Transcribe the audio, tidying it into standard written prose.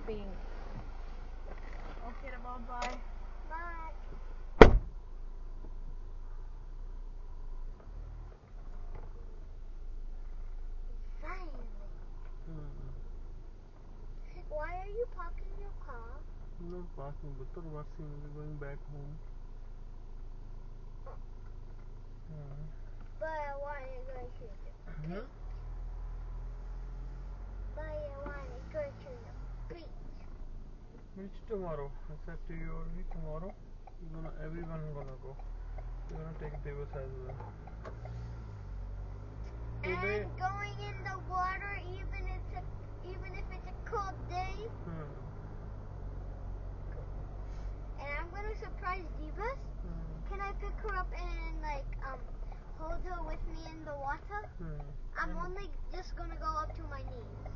pink. Okay, bye-bye. Bye. Finally. Why are you parking your car? No parking, but washing. We're going back home. But why are you going to the beach? But why are you going to the beach? Which tomorrow? I said to you already tomorrow. Everyone gonna go. We're gonna take Divas as well. Today. And going in the water even if it's a cold day. And I'm gonna surprise Divas. Can I pick her up and hold her with me in the water? I'm only just gonna go up to my knees.